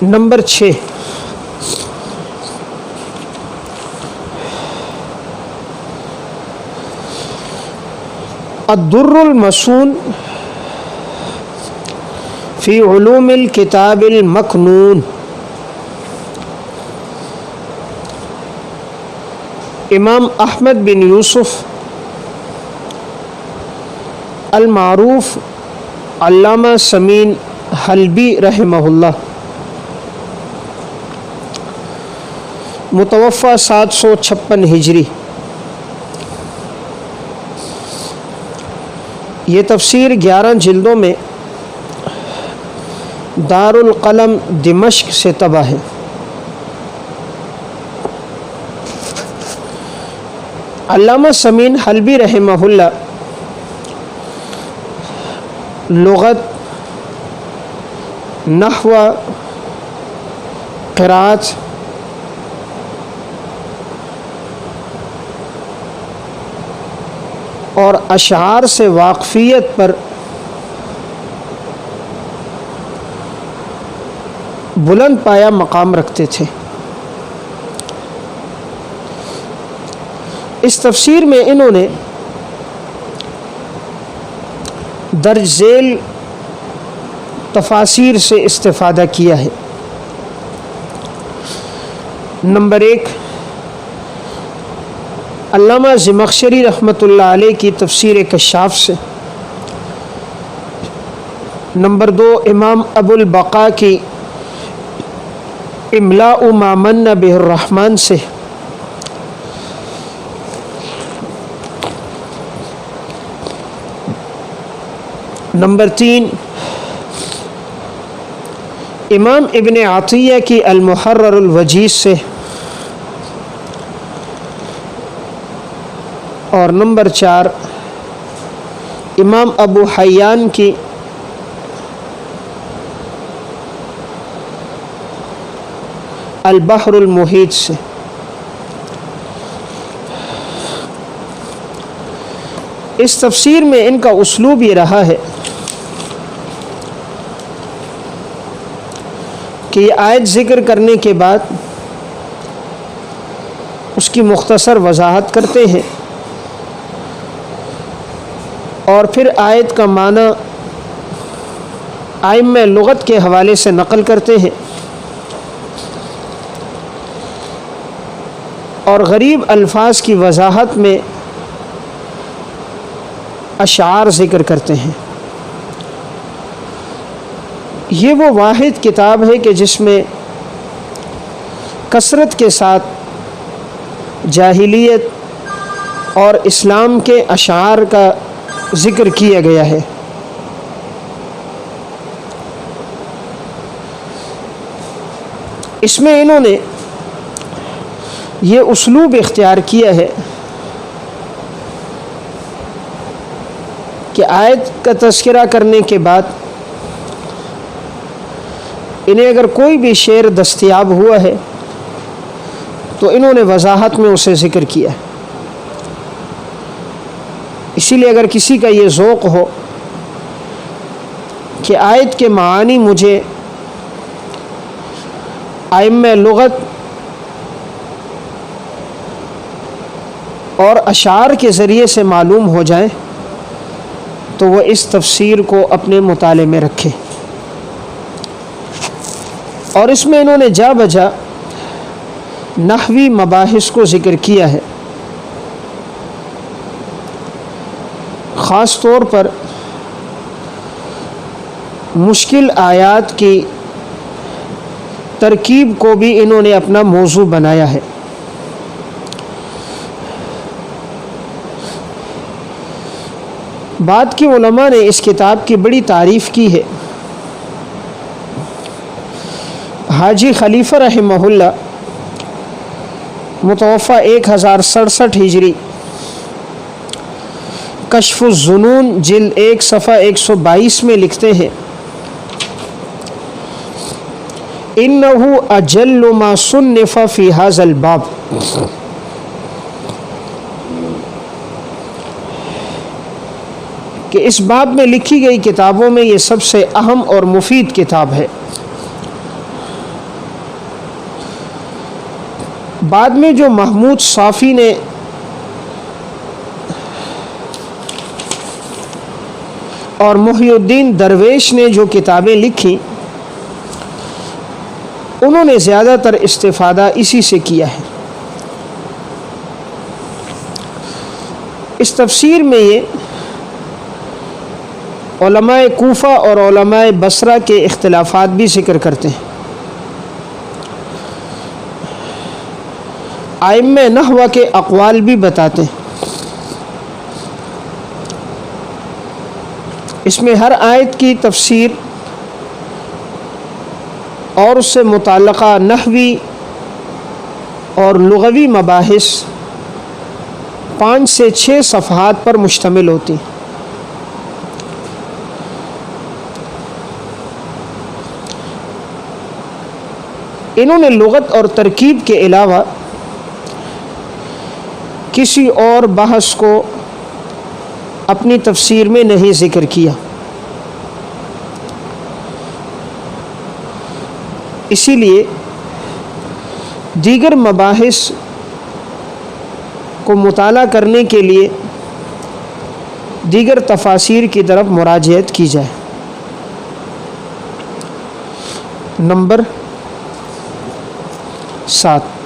Number 6، al Durr المصون فی علوم الکتاب المکنون، امام احمد بن یوسف المعروف علامہ سمین حلبی رحمہ اللہ، متوفی 756 ہجری۔ یہ تفسیر 11 جلدوں میں دار القلم دمشق سے طبع ہے۔ علامہ سمین حلبی رحمہ اللہ لغت، نحو، قرات، اور اشعار سے واقفیت پر بلند پایا مقام رکھتے تھے۔ اس تفسیر میں انہوں نے درج ذیل تفاسیر سے استفادہ کیا ہے۔ نمبر 1، علامہ زمخشری رحمۃ اللہ علیہ کی تفسیر کشاف سے۔ نمبر 2، امام ابو البقاء کی املاء ما من بہ الرحمن سے۔ نمبر 3، امام ابن عطیہ کی المحرر الوجیز سے۔ اور نمبر 4، امام ابو حیان کی البحر المحیط سے۔ اس تفسیر میں ان کا اسلوب یہ رہا ہے کہ یہ آیت ذکر کرنے کے بعد اس کی مختصر وضاحت کرتے ہیں اور پھر آیت کا معنی ائمہ لغت کے حوالے سے نقل کرتے ہیں اور غریب الفاظ کی وضاحت میں اشعار ذکر کرتے ہیں۔ یہ وہ واحد کتاب ہے کہ جس میں کثرت کے ساتھ جاہلیت اور اسلام کے اشعار کا ذکر کیا گیا ہے۔ اس میں انہوں نے یہ اسلوب اختیار کیا ہے کہ آیت کا تذکرہ کرنے کے بعد انہیں اگر کوئی بھی شعر دستیاب ہوا ہے تو انہوں نے وضاحت میں اسے ذکر کیا۔ اسی لیے اگر کسی کا یہ ذوق ہو کہ آیت کے معانی مجھے ائمہ لغت اور اشعار کے ذریعے سے معلوم ہو جائیں تو وہ اس تفسیر کو اپنے مطالعے میں رکھے۔ اور اس میں انہوں نے جا بجا نحوی مباحث کو ذکر کیا ہے، خاص طور پر مشکل آیات کی ترکیب کو بھی انہوں نے اپنا موضوع بنایا ہے۔ بعد کے علماء نے اس کتاب کی بڑی تعریف کی ہے۔ حاجی خلیفہ رحمہ اللہ متوفی 1067 ہجری، کشف الظنون جلد 1 صفحہ 122 میں لکھتے ہیں، انہ اجل ما صنف فی ھذا الباب، کہ اس باب میں لکھی گئی کتابوں میں یہ سب سے اہم اور مفید کتاب ہے۔ بعد میں جو محمود صافی نے اور محی الدین درویش نے جو کتابیں لکھی، انہوں نے زیادہ تر استفادہ اسی سے کیا ہے۔ اس تفسیر میں یہ علماء کوفہ اور علماء بصرہ کے اختلافات بھی ذکر کرتے ہیں، ائمہ نحو کے اقوال بھی بتاتے ہیں۔ اس میں ہر آیت کی تفسیر اور اس سے متعلقہ نحوی اور لغوی مباحث 5 سے 6 صفحات پر مشتمل ہوتی ہیں۔ انہوں نے لغت اور ترکیب کے علاوہ کسی اور بحث کو اپنی تفسیر میں نہیں ذکر کیا، اسی لیے دیگر مباحث کو مطالعہ کرنے کے لیے دیگر تفاسیر کی طرف مراجعت کی جائے۔ نمبر 7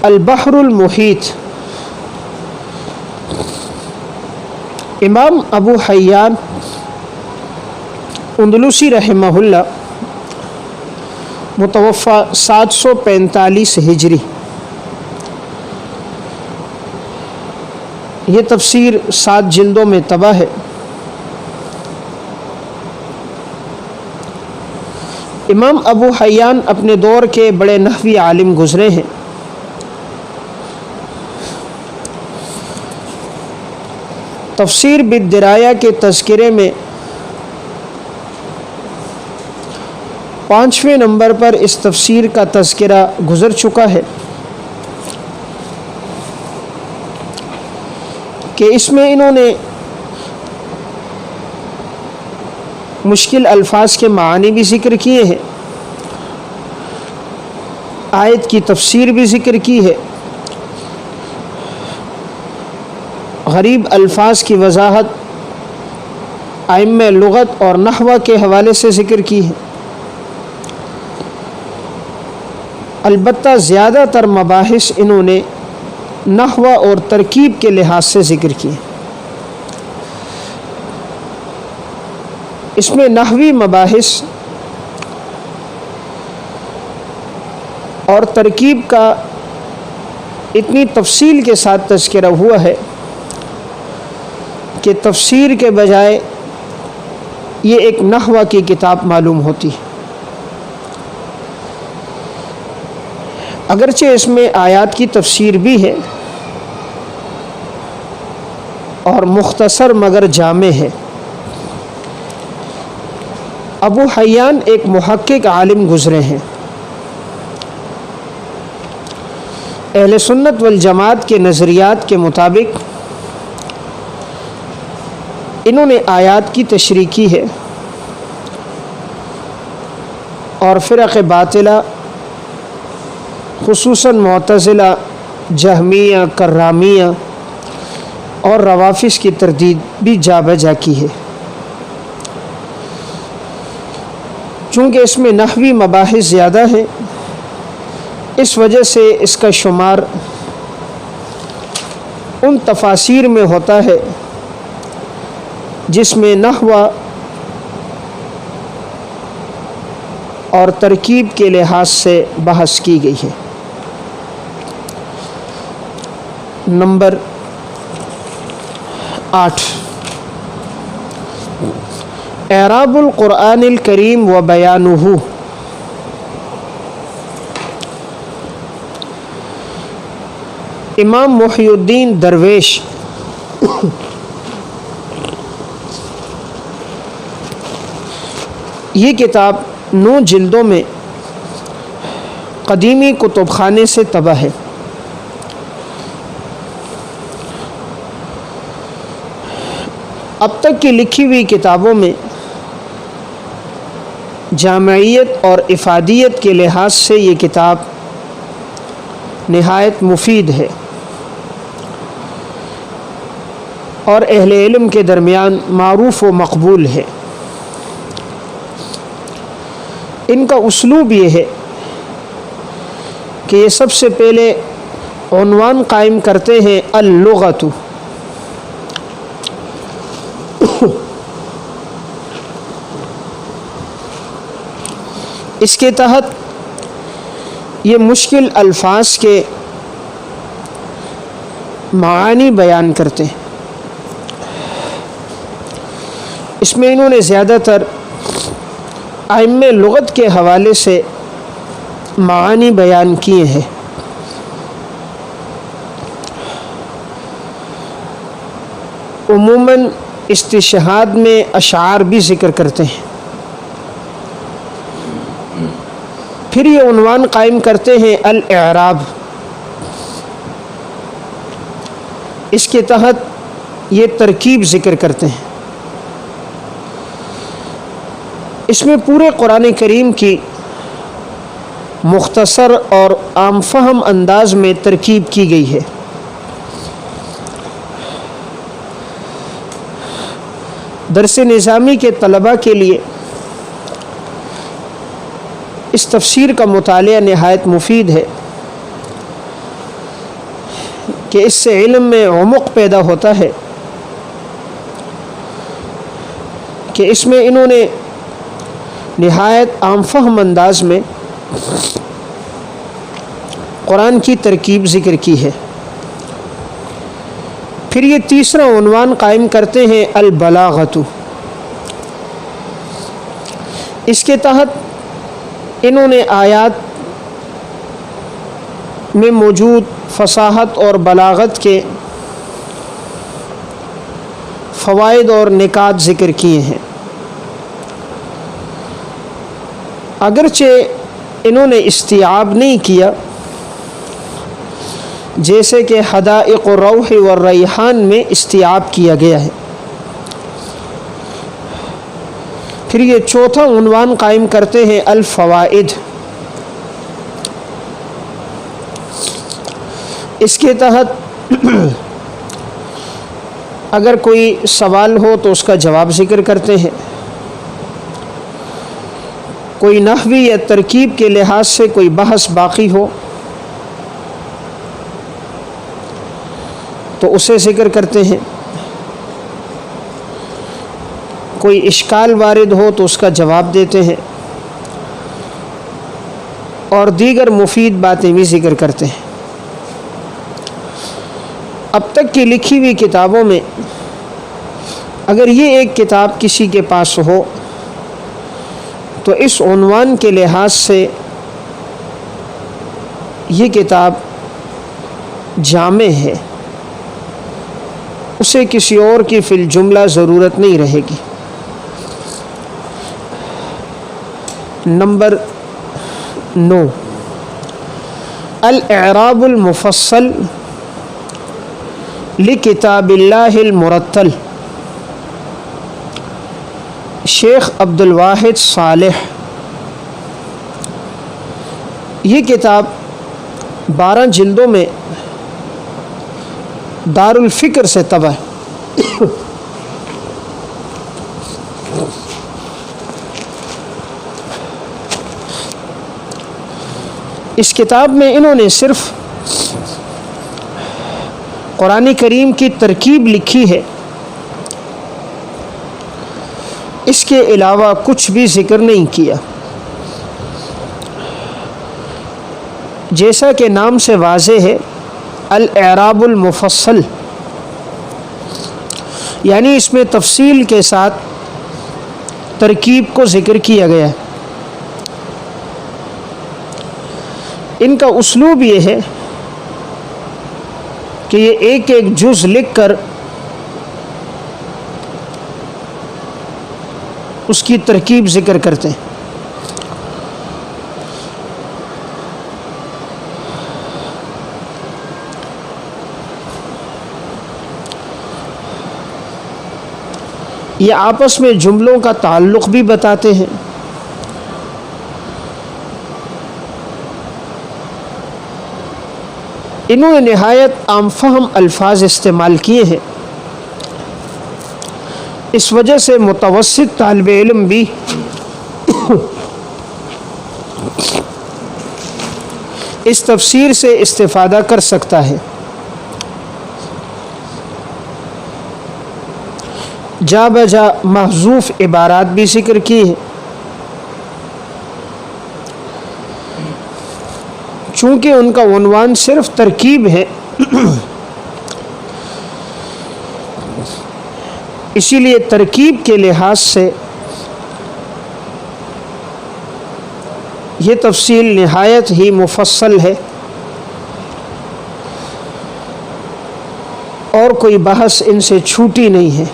البحر المحیط۔ امام ابو حیان اندلسی رحمہ اللہ متوفی 745 ہجری، یہ تفسیر 7 جلدوں میں طبع ہے۔ امام ابو حیان اپنے دور کے بڑے نحوی عالم گزرے ہیں۔ تفسیر بالدرایا کے تذکرے میں 5ویں نمبر پر اس تفسیر کا تذکرہ گزر چکا ہے کہ اس میں انہوں نے مشکل الفاظ کے معانی بھی ذکر کیے ہیں، آیت کی تفسیر بھی ذکر کی ہے، غریب الفاظ کی وضاحت ائمہ لغت اور نحو کے حوالے سے ذکر کی ہے۔ البتہ زیادہ تر مباحث انہوں نے نحو اور ترکیب کے لحاظ سے ذکر کیے۔ اس میں نحوی مباحث اور ترکیب کا اتنی تفصیل کے ساتھ تذکرہ ہوا ہے کہ تفسیر کے بجائے یہ ایک نحو کی کتاب معلوم ہوتی ہے۔ اگرچہ اس میں آیات کی تفسیر بھی ہے اور مختصر مگر جامع ہے۔ ابو حیان ایک محقق عالم گزرے ہیں۔ اہل سنت والجماعت کے نظریات کے مطابق انہوں نے آیات کی تشریح کی ہے اور فرق باطلہ خصوصاً معتزلہ، جہمیہ، کرامیہ اور روافض کی تردید بھی جا بجا کی ہے۔ چونکہ اس میں نحوی مباحث زیادہ ہیں، اس وجہ سے اس کا شمار ان تفاسیر میں ہوتا ہے جس میں نحو اور ترکیب کے لحاظ سے بحث کی گئی ہے۔ نمبر 8 اعراب القرآن الکریم و بیانہ۔ امام محی الدین درویش یہ کتاب 9 جلدوں میں قدیمی کتب خانے سے طبع ہے۔ اب تک کی لکھی ہوئی کتابوں میں جامعیت اور افادیت کے لحاظ سے یہ کتاب نہایت مفید ہے اور اہل علم کے درمیان معروف و مقبول ہے۔ ان کا اسلوب یہ ہے کہ یہ سب سے پہلے عنوان قائم کرتے ہیں اللغت، اس کے تحت یہ مشکل الفاظ کے معانی بیان کرتے ہیں۔ اس میں انہوں نے زیادہ تر ائمہ لغت کے حوالے سے معانی بیان کیے ہیں۔ عموماً استشہاد میں اشعار بھی ذکر کرتے ہیں۔ پھر یہ عنوان قائم کرتے ہیں الاعراب، اس کے تحت یہ ترکیب ذکر کرتے ہیں۔ اس میں پورے قرآن کریم کی مختصر اور عام فہم انداز میں ترکیب کی گئی ہے۔ درس نظامی کے طلباء کے لیے اس تفسیر کا مطالعہ نہایت مفید ہے کہ اس سے علم میں عمق پیدا ہوتا ہے کہ اس میں انہوں نے نہایت عام فہم انداز میں قرآن کی ترکیب ذکر کی ہے۔ پھر یہ تیسرا عنوان قائم کرتے ہیں البلاغت، اس کے تحت انہوں نے آیات میں موجود فصاحت اور بلاغت کے فوائد اور نکات ذکر کیے ہیں۔ اگرچہ انہوں نے استیعاب نہیں کیا، جیسے کہ حدائق الروح والریحان میں استیعاب کیا گیا ہے۔ پھر یہ چوتھا عنوان قائم کرتے ہیں الفوائد، اس کے تحت اگر کوئی سوال ہو تو اس کا جواب ذکر کرتے ہیں، کوئی نحوی یا ترکیب کے لحاظ سے کوئی بحث باقی ہو تو اسے ذکر کرتے ہیں، کوئی اشکال وارد ہو تو اس کا جواب دیتے ہیں، اور دیگر مفید باتیں بھی ذکر کرتے ہیں۔ اب تک کی لکھی ہوئی کتابوں میں اگر یہ ایک کتاب کسی کے پاس ہو تو اس عنوان کے لحاظ سے یہ کتاب جامع ہے، اسے کسی اور کی فی الجملہ ضرورت نہیں رہے گی۔ نمبر 9، الاعراب المفصل لکتاب اللہ المرتل، شیخ عبد الواحد صالح۔ یہ کتاب 12 جلدوں میں دار الفکر سے طبع ہے۔ اس کتاب میں انہوں نے صرف قرآن کریم کی ترکیب لکھی ہے، اس کے علاوہ کچھ بھی ذکر نہیں کیا۔ جیسا کہ نام سے واضح ہے، الاعراب المفصل، یعنی اس میں تفصیل کے ساتھ ترکیب کو ذکر کیا گیا ہے۔ ان کا اسلوب یہ ہے کہ یہ ایک ایک جز لکھ کر اس کی ترکیب ذکر کرتے ہیں۔ یہ آپس میں جملوں کا تعلق بھی بتاتے ہیں، انہوں نے نہایت عام فہم الفاظ استعمال کیے ہیں، اس وجہ سے متوسط طالب علم بھی اس تفسیر سے استفادہ کر سکتا ہے۔ جا بجا محذوف عبارات بھی ذکر کی ہیں، چونکہ ان کا عنوان صرف ترکیب ہے اسی لیے ترکیب کے لحاظ سے یہ تفصیل نہایت ہی مفصل ہے اور کوئی بحث ان سے چھوٹی نہیں ہے۔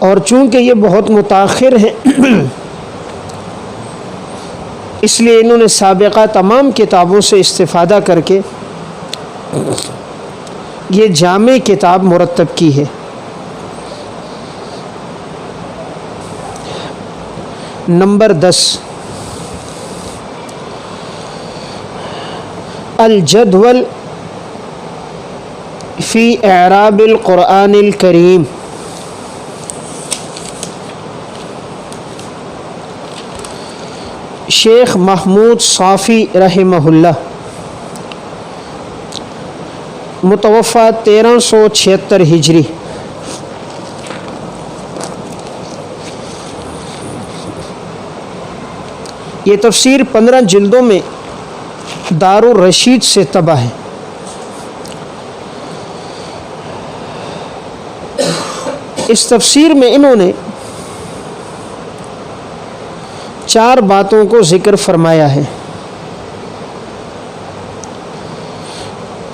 اور چونکہ یہ بہت متاخر ہیں اس لیے انہوں نے سابقہ تمام کتابوں سے استفادہ کر کے یہ جامع کتاب مرتب کی ہے۔ نمبر 10، الجدول فی اعراب القرآن الکریم۔ شیخ محمود صافی رحمہ اللہ، متوفی 1376 ہجری۔ یہ تفسیر 15 جلدوں میں دار الرشید سے طبع ہے۔ اس تفسیر میں انہوں نے 4 باتوں کو ذکر فرمایا ہے۔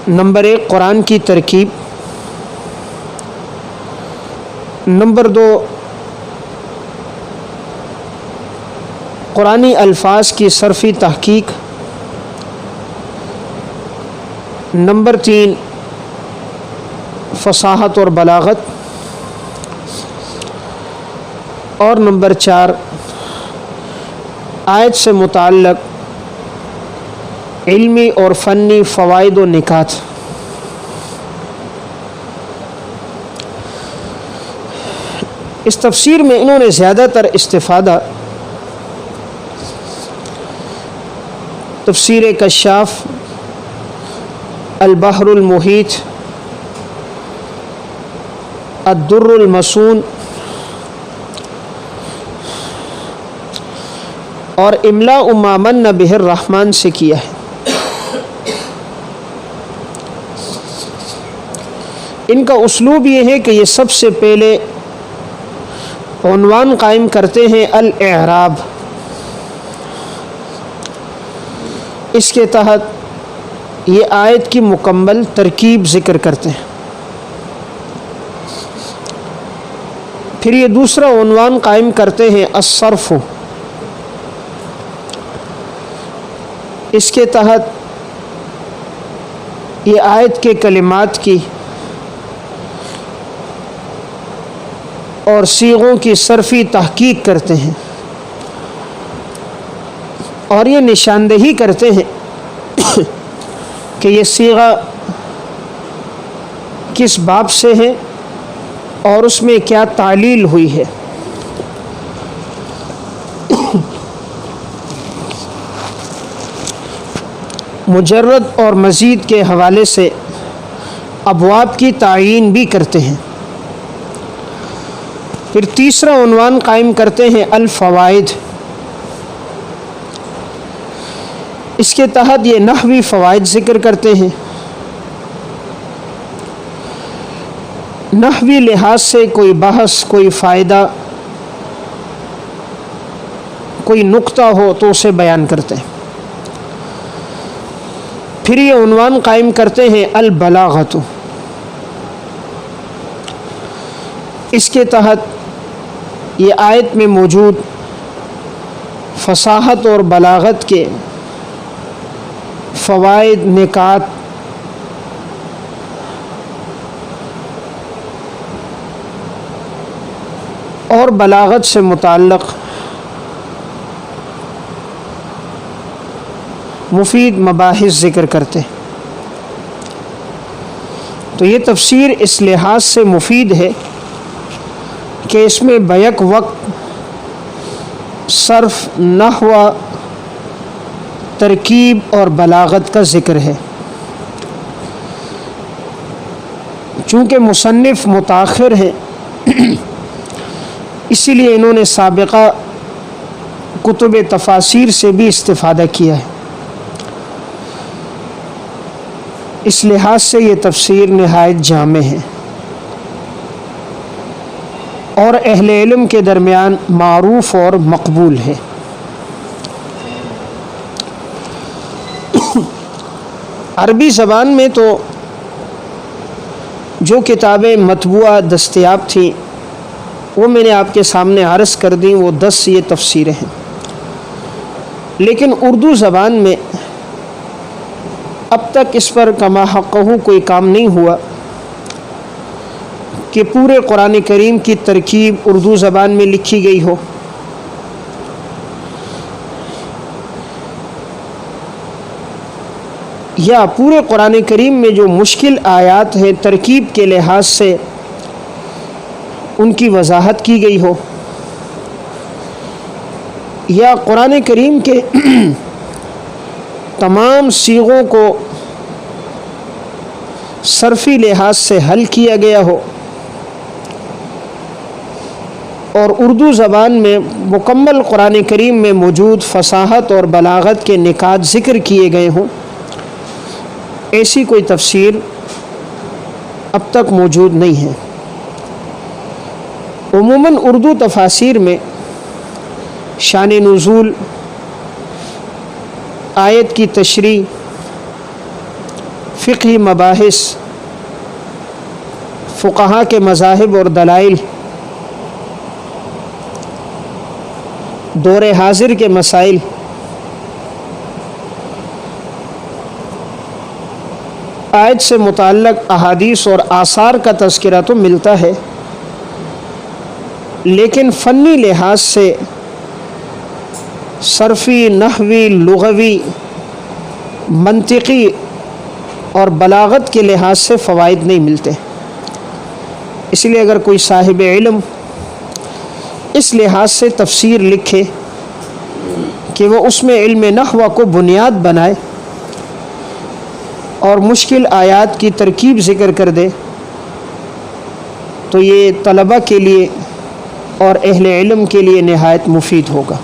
نمبر 1، قرآن کی ترکیب۔ نمبر 2، قرآنی الفاظ کی صرفی تحقیق۔ نمبر 3، فصاحت اور بلاغت۔ اور نمبر 4، آیت سے متعلق علمی اور فنی فوائد و نکات۔ اس تفسیر میں انہوں نے زیادہ تر استفادہ تفسیر کشاف، البحر المحیط، الدر المصون اور املاء ما من بہ الرحمن سے کیا ہے۔ ان کا اسلوب یہ ہے کہ یہ سب سے پہلے عنوان قائم کرتے ہیں الاعراب، اس کے تحت یہ آیت کی مکمل ترکیب ذکر کرتے ہیں۔ پھر یہ دوسرا عنوان قائم کرتے ہیں الصرف، اس کے تحت یہ آیت کے کلمات کی اور صیغوں کی صرفی تحقیق کرتے ہیں، اور یہ نشاندہی کرتے ہیں کہ یہ صیغہ کس باب سے ہے اور اس میں کیا تعلیل ہوئی ہے۔ مجرد اور مزید کے حوالے سے ابواب کی تعیین بھی کرتے ہیں۔ پھر تیسرا عنوان قائم کرتے ہیں الفوائد، اس کے تحت یہ نحوی فوائد ذکر کرتے ہیں۔ نحوی لحاظ سے کوئی بحث، کوئی فائدہ، کوئی نقطہ ہو تو اسے بیان کرتے ہیں۔ پھر یہ عنوان قائم کرتے ہیں البلاغت، اس کے تحت یہ آیت میں موجود فصاحت اور بلاغت کے فوائد، نکات اور بلاغت سے متعلق مفید مباحث ذکر کرتے ہیں۔ تو یہ تفسیر اس لحاظ سے مفید ہے کہ اس میں بیک وقت صرف، نحو، ترکیب اور بلاغت کا ذکر ہے۔ چونکہ مصنف متاخر ہیں اسی لیے انہوں نے سابقہ کتب تفاسیر سے بھی استفادہ کیا ہے، اس لحاظ سے یہ تفسیر نہایت جامع ہے اور اہل علم کے درمیان معروف اور مقبول ہے۔ عربی زبان میں تو جو کتابیں مطبوعہ دستیاب تھیں وہ میں نے آپ کے سامنے عرض کر دیں، وہ 10 یہ تفسیریں ہیں، لیکن اردو زبان میں اب تک اس پر کما حقہ کوئی کام نہیں ہوا کہ پورے قرآن کریم کی ترکیب اردو زبان میں لکھی گئی ہو، یا پورے قرآن کریم میں جو مشکل آیات ہیں ترکیب کے لحاظ سے ان کی وضاحت کی گئی ہو، یا قرآن کریم کے تمام صیغوں کو صرفی لحاظ سے حل کیا گیا ہو اور اردو زبان میں مکمل قرآن کریم میں موجود فصاحت اور بلاغت کے نکات ذکر کیے گئے ہوں، ایسی کوئی تفسیر اب تک موجود نہیں ہے۔ عموماً اردو تفاسیر میں شان نزول، آیت کی تشریح، فقہی مباحث، فقہا کے مذاہب اور دلائل، دور حاضر کے مسائل، آیت سے متعلق احادیث اور آثار کا تذکرہ تو ملتا ہے، لیکن فنی لحاظ سے صرفی، نحوی، لغوی، منطقی اور بلاغت کے لحاظ سے فوائد نہیں ملتے۔ اس لیے اگر کوئی صاحب علم اس لحاظ سے تفسیر لکھے کہ وہ اس میں علم نحو کو بنیاد بنائے اور مشکل آیات کی ترکیب ذکر کر دے تو یہ طلبہ کے لیے اور اہل علم کے لیے نہایت مفید ہوگا۔